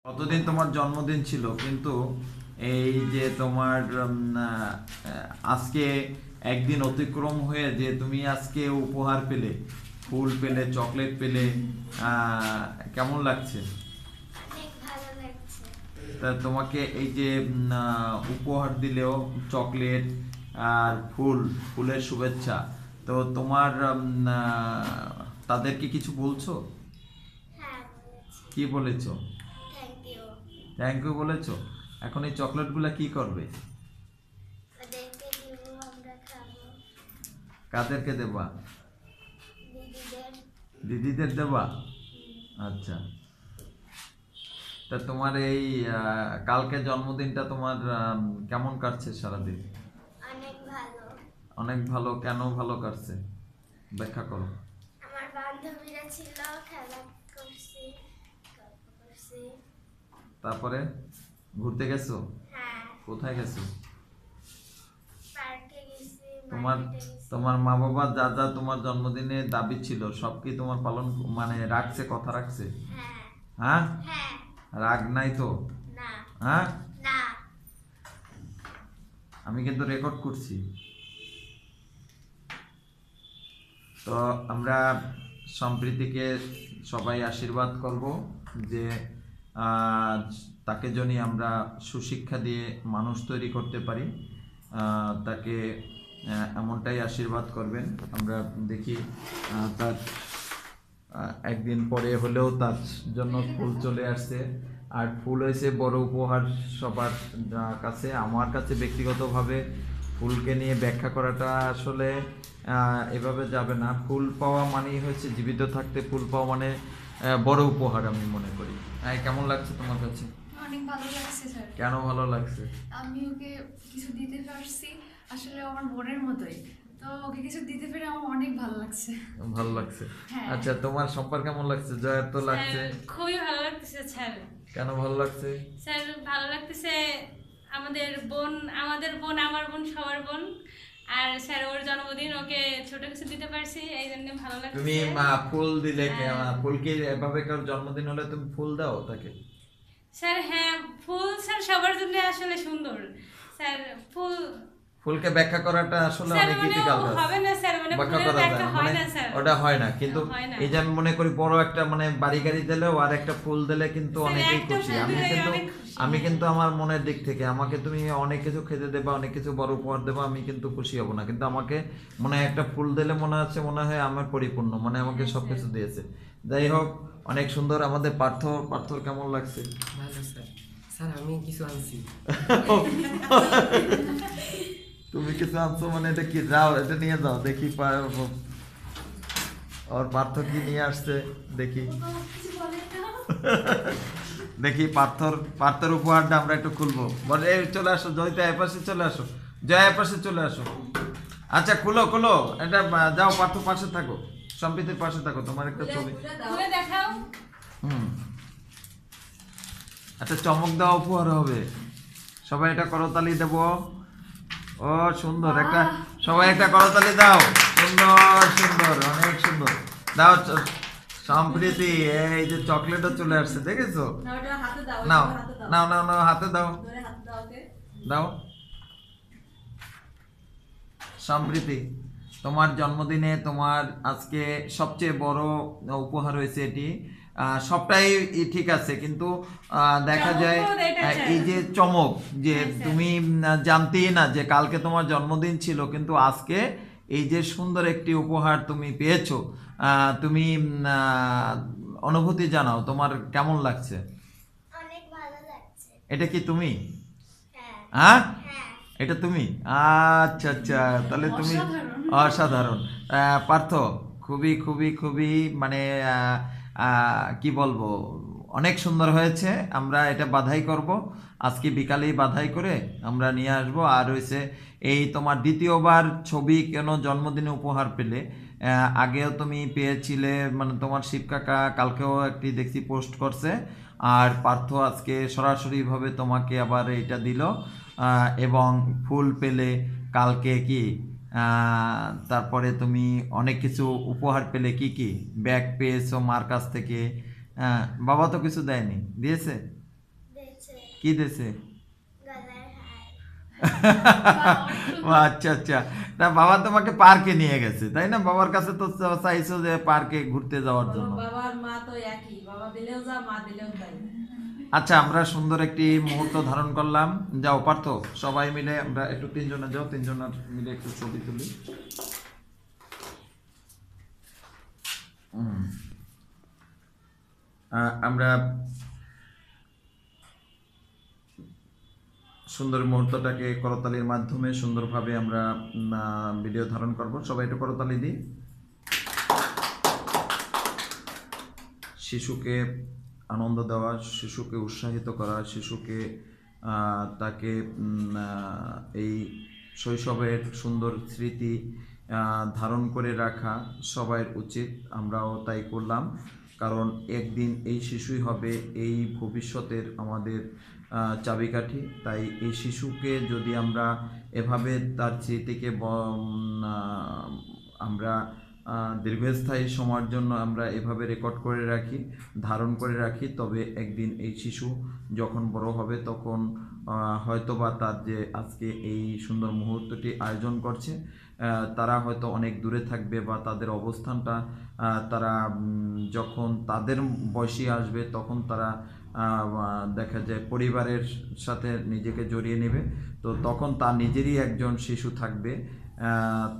কতদিন তোমার জন্মদিন ছিল, কিন্তু এই যে তোমার আজকে একদিন অতিক্রম হয়ে যে তুমি আজকে উপহার পেলে, ফুল পেলে, চকলেট পেলে, কেমন লাগছে? অনেক ভালো লাগছে। তা তোমাকে এই যে উপহার দিলেও চকলেট আর ফুলের শুভেচ্ছা, তো তোমার তাদেরকে কিছু বলছো? হ্যাঁ বলেছি। কি বলেছো? Thank you. থ্যাংক ইউ বলেছো। এখন এই চকলেটগুলা কি করবে? ওদেরকে দিব, আমরা খাবো। কাদেরকে দেবা? দিদিদের। দিদিদের দেবা? আচ্ছা। তা তোমার এই কালকে জন্মদিনটা তোমার কেমন কাটছে সারাদিন? অনেক ভালো। অনেক ভালো। কেন ভালো কাটছে ব্যাখ্যা করো। আমার বান্ধবীরা ছিল, খেলা করছি, গল্প করছি। তারপরে ঘুরতে গেছো? হ্যাঁ। কোথায় গেছো? পার্কে গেছি, তোমার মার্কেটে গেছি। তোমার মা বাবা যা যা তোমার জন্মদিনে দাবি ছিল সব কি তোমার পালন মানে রাখছে, কথা রাখছে? হ্যাঁ। হ্যাঁ? হ্যাঁ। রাগ নাই তো? না। হ্যাঁ? না। আমি কিন্তু রেকর্ড করছি। তো আমরা সম্প্রীতিকে সবাই আশীর্বাদ করব যে তাকে যদি আমরা সুশিক্ষা দিয়ে মানুষ তৈরি করতে পারি, তাকে এমনটাই আশীর্বাদ করবেন। আমরা দেখি তার একদিন পরে হলেও তার জন্য ফুল চলে আসছে, আর ফুল হয়েছে বড় উপহার সবার কাছে। আমার কাছে ব্যক্তিগতভাবে ফুলকে নিয়ে ব্যাখ্যা করাটা আসলে এভাবে যাবে না। ফুল পাওয়া মানেই হচ্ছে জীবিত থাকতে ফুল পাওয়া মানে বড় উপহার আমি মনে করি। কেমন লাগছে তোমার কাছে? অনেক ভালো লাগছে স্যার। কেন ভালো লাগছে? আমি ওকে কিছু দিতে পারছি, আসলে আমার বোনের মতোই, তো ওকে কিছু দিতে পেরে আমার অনেক ভালো লাগছে। ভালো লাগছে। হ্যাঁ। আচ্ছা, তোমার সম্পর্ক কেমন লাগছে? জয়ের তো লাগছে। খুবই ভালো লাগতেছে স্যার। কেন ভালো লাগছে? স্যার ভালো লাগতেছে, আমাদের বোন আমার বোন সবার বোন, আর স্যার ওর জন্মদিন, ওকে ছোট কিছু দিতে পারছি, এই জন্য ভালো লাগছে। তুমি ফুল দিলে, ফুল কি এভাবে কার জন্মদিন হলে তুমি ফুল দাও তাকে? স্যার হ্যাঁ, ফুল স্যার সবার জন্য আসলে সুন্দর স্যার। ফুলকে ব্যাখ্যা করাটা আসলে স্যার অনেক মানে ডিফিকাল্ট হবে না স্যার, মানে ব্যাখ্যা ফুলের করা যায় ব্যাখ্যা না, হয় মানে না স্যার। ওটা হয় না। কিন্তু হয় না। এই যে আমি মনে করি বড় একটা মানে বাড়ি গাড়ি দিলেও আর একটা ফুল দিলে কিন্তু স্যার, অনেকেই একটা খুশি। ফুল আমি দিলেই কিন্তু অনেক খুশি। আমি কিন্তু আমার মনের দিক থেকে আমাকে তুমি অনেক কিছু খেতে দেবা, অনেক কিছু বড় উপহার দেবা, আমি কিন্তু খুশি হব না। কিন্তু আমাকে মনে হয় একটা ফুল দিলে মনে হয় আমার পরিপূর্ণ, মানে আমাকে হ্যাঁ, সবকিছু স্যার। দিয়েছে। যাই হোক, অনেক সুন্দর। আমাদের পার্থর কেমন লাগছে? ভালো স্যার। স্যার আমি কিছু আনছি। তুমি কিছু আনছো মানে এটা কি? যাও, এটা নিয়ে যাও, দেখি ওর পার্থ কি নিয়ে আসছে দেখি। দেখি পার্থর উপহারটা আমরা একটু খুলবো। বলে এই চলে আসো জয়িতা, এপাশে চলে আসো, জয় এপাশে চলে আসো। আচ্ছা, খুলো এটা। যাও, পার্থ পাশে থাকো, সম্প্রীতির পাশে থাকো, তোমার একটা ছবি। খুলে দেখাও। আচ্ছা, চমক দেওয়া উপহার হবে। সবাই এটা করতালি দেব। ও সুন্দর একটা, সবাই একটা করতালি দাও। সুন্দর, অনেক সুন্দর। দাও সম্প্রীতি, এই যে চকলেটও চলে আসছে, দেখেছো? নাও নাও, হাতে দাও। দাও সম্প্রীতি, তোমার জন্মদিনে তোমার আজকে সবচেয়ে বড় উপহার হয়েছে এটি। সবটাই ঠিক আছে, কিন্তু দেখা যায় এই যে চমক, যে তুমি জানতেই না যে কালকে তোমার জন্মদিন ছিল, কিন্তু আজকে এই যে সুন্দর একটি উপহার তুমি পেয়েছো, তুমি অনুভূতি জানাও, তোমার কেমন লাগছে? অনেক ভালো লাগছে। এটা কি তুমি? হ্যাঁ। হ্যাঁ, হ্যাঁ। এটা তুমি? আচ্ছা, তাহলে তুমি অসাধারণ। পার্থ, খুবই খুবই খুবই মানে কি বলবো, অনেক সুন্দর হয়েছে। আমরা এটা বাধাই করব, আজকে বিকালেই বাধাই করে আমরা নিয়ে আসব। আর হয়েছে এই তোমার দ্বিতীয়বার ছবি কেন জন্মদিনে উপহার পেলে? আগেও তুমি পেয়েছিলে, মানে তোমার শিব কাকা কালকেও একটি দেখছি পোস্ট করছে, আর পার্থ আজকে সরাসরিভাবে তোমাকে আবার এটা দিল। এবং ফুল পেলে কালকে কি, তারপরে তুমি অনেক কিছু উপহার পেলে। কি ব্যাগ পেয়েছো মার কাছ থেকে? বাবা তো কিছু দেয়নি, দিয়েছে? কি দিয়েছে? গলার হার। ও আচ্ছা আচ্ছা, না বাবা তোমাকে পার্কে নিয়ে গেছে তাই না? বাবার কাছে তো চাইছো যে পার্কে ঘুরতে যাওয়ার জন্য। বাবা আর মা তো একই, বাবা দিলেও যা, মা দিলেও তাই। আচ্ছা, আমরা সুন্দর একটি মুহূর্ত ধারণ করলাম। যাও পার্থ, সবাই মিলে আমরা একটু তিনজনে যাও, তিনজনের মিলে একটু ছবি তুলি। আমরা সুন্দর মুহূর্তটাকে করতালির মাধ্যমে সুন্দরভাবে আমরা ভিডিও ধারণ করব। সবাই একটু করতালি দিই। শিশুকে আনন্দ দেওয়া, শিশুকে উৎসাহিত করা, শিশুকে তাকে এই শৈশবের সুন্দর স্মৃতি ধারণ করে রাখা সবার উচিত। আমরাও তাই করলাম, কারণ একদিন এই শিশুই হবে এই ভবিষ্যতের আমাদের চাবিকাঠি। তাই এই শিশুকে যদি আমরা এভাবে তার স্মৃতিকে আমরা দীর্ঘস্থায়ী সময়ের জন্য আমরা এভাবে রেকর্ড করে রাখি, ধারণ করে রাখি, তবে একদিন এই শিশু যখন বড় হবে তখন হয়তোবা তার যে আজকে এই সুন্দর মুহূর্তটি আয়োজন করছে তারা হয়তো অনেক দূরে থাকবে, বা তাদের অবস্থানটা তারা যখন তাদের বয়সী আসবে তখন তারা দেখা যায় পরিবারের সাথে নিজেকে জড়িয়ে নেবে, তো তখন তার নিজেরই একজন শিশু থাকবে।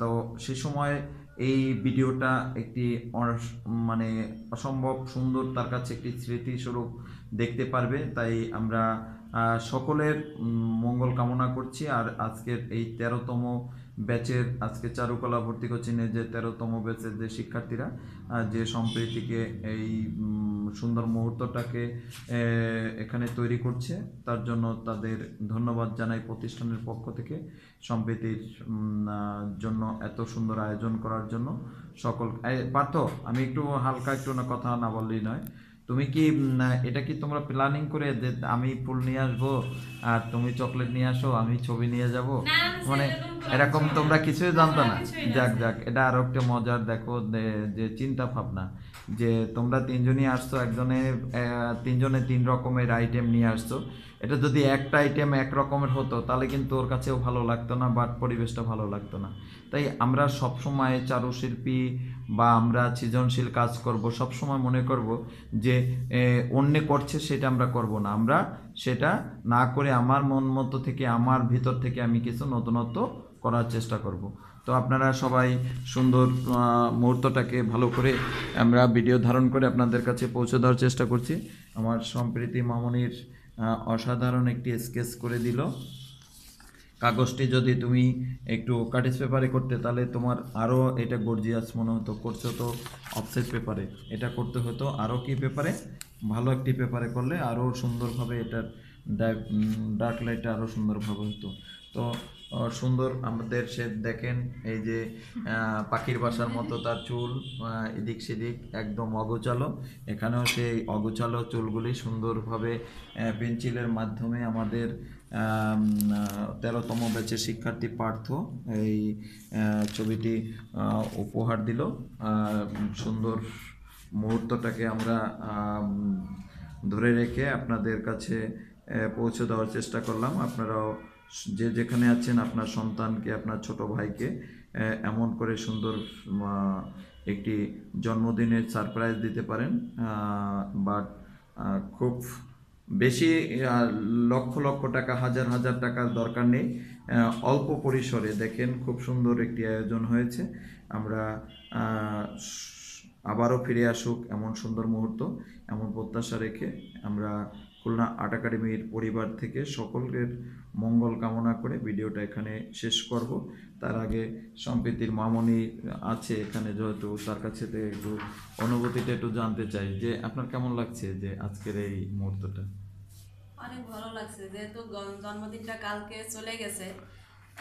তো সে সময় এই ভিডিওটা একটি মানে অসম্ভব সুন্দর তার কাছে একটি স্মৃতিস্বরূপ দেখতে পারবে। তাই আমরা সকলের মঙ্গল কামনা করছি। আর আজকের এই 13তম ব্যাচের, আজকে চারুকলা ভর্তি কোচিংয়ে যে 13তম ব্যাচের যে শিক্ষার্থীরা যে সম্প্রীতিকে এই সুন্দর মুহূর্তটাকে এখানে তৈরি করছে, তার জন্য তাদের ধন্যবাদ জানাই প্রতিষ্ঠানের পক্ষ থেকে। সম্প্রীতির জন্য এত সুন্দর আয়োজন করার জন্য সকল। পার্থ, আমি একটু হালকা একটু না কথা না বললেই নয়, তুমি কি এটা কি তোমরা প্ল্যানিং করে যে আমি ফুল নিয়ে আসবো আর তুমি চকলেট নিয়ে আসো, আমি ছবি নিয়ে যাব, মানে এরকম তোমরা কিছুই জানতো না? যাক যাক, এটা আরো একটা মজার দেখো যে চিন্তা ভাবনা, যে তোমরা তিনজনই আসছো, তিনজনে তিন রকমের আইটেম নিয়ে আসছো। এটা যদি একটা আইটেম এক রকমের হতো তাহলে কিন্তু ওর কাছেও ভালো লাগতো না, বাট পরিবেশটা ভালো লাগতো না। তাই আমরা সবসময় চারুশিল্পী বা আমরা সৃজনশীল কাজ করব, সবসময় মনে করব যে অন্য করছে সেটা আমরা করব না, আমরা সেটা না করে আমার মন মতো থেকে, আমার ভিতর থেকে আমি কিছু নতুনত্ব করার চেষ্টা করব। তো আপনারা সবাই সুন্দর মুহূর্তটাকে ভালো করে আমরা ভিডিও ধারণ করে আপনাদের কাছে পৌঁছে দেওয়ার চেষ্টা করছি। আমার সম্প্রীতি মামনির অসাধারণ একটি স্কেচ করে দিল। কাগজটি যদি তুমি একটু কাটিস পেপারে করতে তাহলে তোমার আরও এটা গর্জিয়াস মনে হতো। করছো তো অফসেট পেপারে, এটা করতে হতো আরও কি পেপারে, ভালো একটি পেপারে করলে আরও সুন্দরভাবে এটার ডার্ক লাইটটা আরও সুন্দরভাবে হতো। তো সুন্দর আমাদের সে দেখেন, এই যে পাখির বাসার মতো তার চুল এদিক সেদিক একদম অগোছালো, এখানেও সেই অগোছালো চুলগুলি সুন্দরভাবে পেন্সিলের মাধ্যমে আমাদের 13তম ব্যাচের শিক্ষার্থী পার্থ এই ছবিটি উপহার দিল। সুন্দর মুহূর্তটাকে আমরা ধরে রেখে আপনাদের কাছে পৌঁছে দেওয়ার চেষ্টা করলাম। আপনারাও যে যেখানে আছেন আপনার সন্তানকে, আপনার ছোট ভাইকে এমন করে সুন্দর একটি জন্মদিনের সারপ্রাইজ দিতে পারেন। বাট খুব বেশি লক্ষ লক্ষ টাকা, হাজার হাজার টাকার দরকার নেই, অল্প পরিসরে দেখেন খুব সুন্দর একটি আয়োজন হয়েছে। আমরা আবারও ফিরে আসুক এমন সুন্দর মুহূর্ত, এমন প্রত্যাশা রেখে আমরা খুলনা আর্ট একাডেমির পরিবার থেকে সকলের মঙ্গল কামনা করে ভিডিওটা এখানে শেষ করব। তার আগে সম্প্রীতির মামনি আছে এখানে, যেহেতু তার কাছে একটু অনুভূতিটা একটু জানতে চাই যে আপনার কেমন লাগছে যে আজকের এই মুহূর্তটা? অনেক ভালো লাগছে, যেহেতু জন্মদিনটা কালকে চলে গেছে,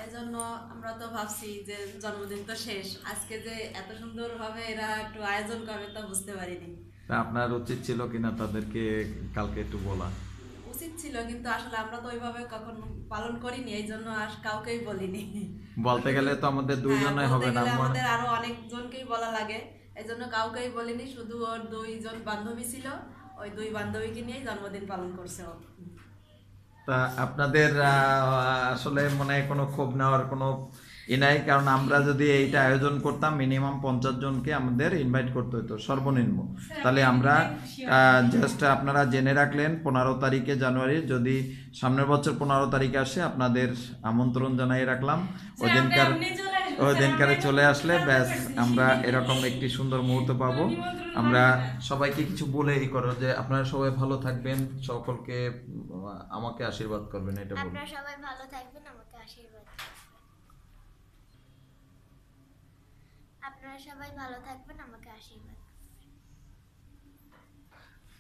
এই জন্য আমরা তো ভাবছি যে জন্মদিন তো শেষ, আজকে যে এত সুন্দরভাবে এরা একটু আয়োজন করবে তা বুঝতে পারিনি। আপনার উচিত ছিল কিনা তাদেরকে কালকে একটু বলা? উচিত ছিল, কিন্তু আসলে আমরা তো ওইভাবে কখন পালন করিনি, এই জন্য আর কাউকেই বলিনি। বলতে গেলে তো আমাদের দুইজনে হবে না, আমাদের আরো অনেকজনকেই বলা লাগে, এই জন্য কাউকেই বলিনি। শুধু ওর 2 জন বান্ধবী ছিল, ওই 2 বান্ধবীকে নিয়েই জন্মদিন পালন করছে ও। তা আপনাদের আসলে মনে হয় কোনো ক্ষোভ নেওয়ার কোনো নাই, কারণ আমরা যদি এইটা আয়োজন করতাম মিনিমাম 50 জনকে আমাদের ইনভাইট করতে হতো সর্বনিম্ন। তাহলে আমরা জাস্ট আপনারা জেনে রাখলেন 15 তারিখে জানুয়ারি, যদি সামনের বছর 15 তারিখে আসে আপনাদের আমন্ত্রণ জানাই রাখলাম। ওই দিনকারে চলে আসলে ব্যাস আমরা এরকম একটি সুন্দর মুহূর্ত পাবো। আমরা সবাইকে কিছু বলে এই করো যে আপনারা সবাই ভালো থাকবেন, সকলকে আমাকে আশীর্বাদ করবেন, এটা বলুন। আপনারা সবাই ভালো থাকবেন, আমাকে আশীর্বাদ করবেন। আপনারা সবাই ভালো থাকবেন, আমাকে আশীর্বাদ করবেন।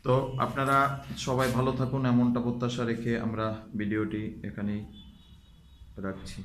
তো আপনারা সবাই ভালো থাকুন এমনটা প্রত্যাশা রেখে আমরা ভিডিওটি এখানেই রাখছি।